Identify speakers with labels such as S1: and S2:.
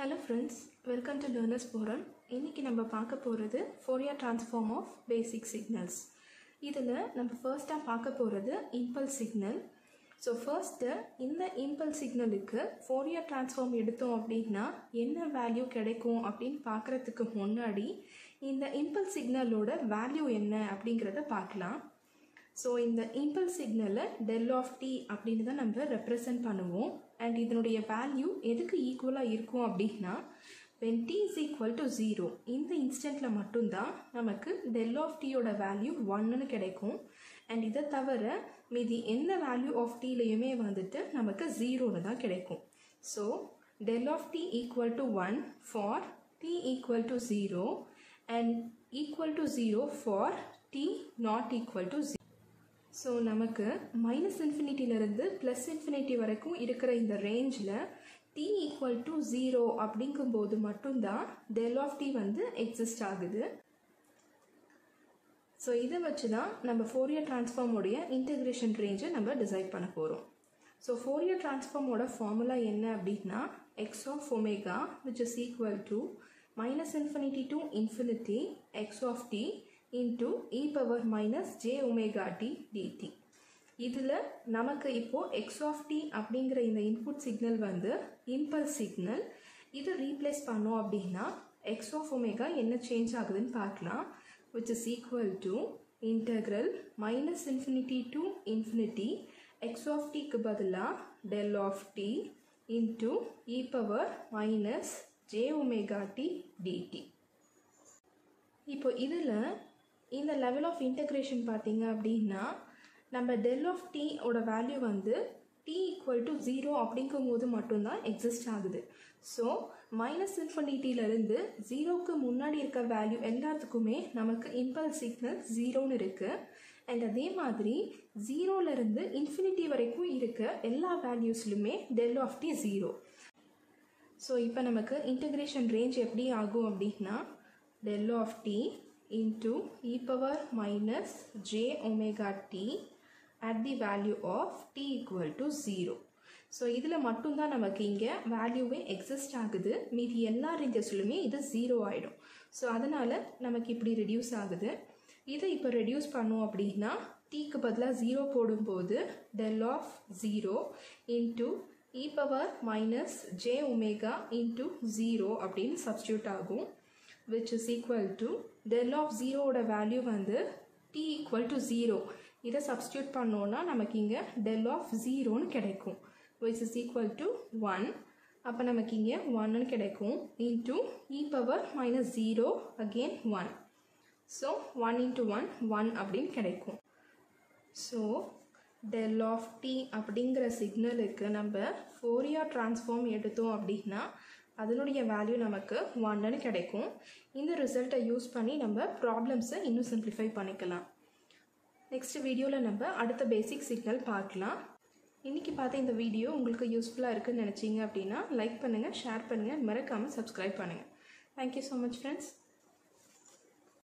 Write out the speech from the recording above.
S1: Hello friends, welcome to Learners Forum. இன்னைக்கு நம்ம பார்க்க போறது Fourier transform of basic signals. இதுல நம்ம ஃபர்ஸ்டா பார்க்க போறது impulse signal. So first இந்த impulse signalக்கு Fourier transform எடுத்தோம் அப்படினா என்ன வேல்யூ கிடைக்கும் அப்படினு பார்க்கிறதுக்கு முன்னாடி இந்த impulse signalோட வேல்யூ என்ன அப்படிங்கறத பார்க்கலாம். So இந்த impulse signal del of t அப்படினு தான் நம்ம ரெப்ரசன்ட் பண்ணுவோம். And இதனுடைய வேல்யூ எதுக்கு ஈக்குவலா இருக்கும் அப்படினா when t is equal to 0 இந்த இன்ஸ்டன்ட்ல மட்டும் தான் நமக்கு del of t யோட வேல்யூ 1 ன்னு கிடைக்கும். And இத தவிர மீதி எந்த வேல்யூ of t லயுமே வந்துட்டு நமக்கு 0 ன்னு தான் கிடைக்கும். So del of t equal to 1 for t equal to 0 and equal to 0 for t not equal to 0. So நமக்கு minus infinity லருந்து plus infinity வரைக்கும் இருக்கிற இந்த ரேஞ்சில் t equal to 0 அப்படிங்கும்போது மட்டும்தான் del of t வந்து exist ஆகுது. So இதை வச்சு தான் நம்ம Fourier transform உடைய integration range நம்ம டிசைட் பண்ண போகிறோம். So Fourier transform ஓட formula என்ன அப்படின்னா x of omega which is equal to minus infinity to infinity x of t into e power minus j omega t dt. இதில் நமக்கு இப்போ x of t அப்படிங்கிற இந்த இன்புட் சிக்னல் வந்து impulse signal. இதை ரீப்ளேஸ் பண்ணோம் அப்படின்னா x of omega என்ன சேஞ்ச் ஆகுதுன்னு பார்க்கலாம். which is equal to integral minus infinity to infinity x of t க்கு பதிலாக del of t into e power minus j omega t dt. இப்போ இதில் இந்த level of integration பார்த்தீங்க அப்படின்னா நம்ம del of t ஓட வேல்யூ வந்து t equal to 0 அப்படிங்கும்போது மட்டும்தான் எக்ஸிஸ்ட் ஆகுது. ஸோ மைனஸ் இன்ஃபினிட்டியிலிருந்து 0க்கு முன்னாடி இருக்க வேல்யூ எல்லாத்துக்குமே நமக்கு இம்பல்ஸ் சிக்னல் 0ன்னு இருக்குது. அண்ட் அதே மாதிரி 0லேருந்து இன்ஃபினிட்டி வரைக்கும் இருக்க எல்லா வேல்யூஸ்லுமே del of t 0. ஸோ இப்போ நமக்கு இன்டகிரேஷன் ரேஞ்ச் எப்படி ஆகும் அப்படின்னா del of t into e power minus j omega t at the value of t equal to 0. So இதில் மட்டும்தான் நமக்கு இங்கே வேல்யூவே எக்ஸிஸ்ட் ஆகுது. மீதி எல்லா ரேஞ்சஸ்லுமே இது 0 ஆகிடும். ஸோ அதனால் நமக்கு இப்படி ரெடியூஸ் ஆகுது. இதை இப்போ ரெடியூஸ் பண்ணோம் அப்படின்னா டீக்கு பதிலாக 0 போடும்போது del of 0 into e power minus j omega into 0 அப்படின்னு சப்ஸ்டியூட் ஆகும். which is equal to del of 0 ஓட வேல்யூ வந்து t equal to 0. இதை சப்ஸ்டியூட் பண்ணோன்னா நமக்கு இங்கே del of 0ன்னு கிடைக்கும். which is equal to 1. அப்போ நமக்கு இங்கே 1ன்னு கிடைக்கும் into e power minus 0 again 1. so 1 into 1 1 அப்படின்னு கிடைக்கும். ஸோ del of t அப்படிங்கிற சிக்னலுக்கு நம்ம Fourier transform எடுத்தோம் அப்படின்னா அதனுடைய வேல்யூ நமக்கு 1ன்னு கிடைக்கும். இந்த ரிசல்ட்டை யூஸ் பண்ணி நம்ம ப்ராப்ளம்ஸை இன்னும் சிம்பிளிஃபை பண்ணிக்கலாம். நெக்ஸ்ட் வீடியோவில் நம்ம அடுத்த பேசிக் சிக்னல் பார்க்கலாம். இன்றைக்கி பார்த்த இந்த வீடியோ உங்களுக்கு யூஸ்ஃபுல்லாக இருக்குன்னு நினச்சிங்க அப்படின்னா லைக் பண்ணுங்கள், ஷேர் பண்ணுங்கள், மறக்காமல் சப்ஸ்கிரைப் பண்ணுங்கள். Thank you so much friends.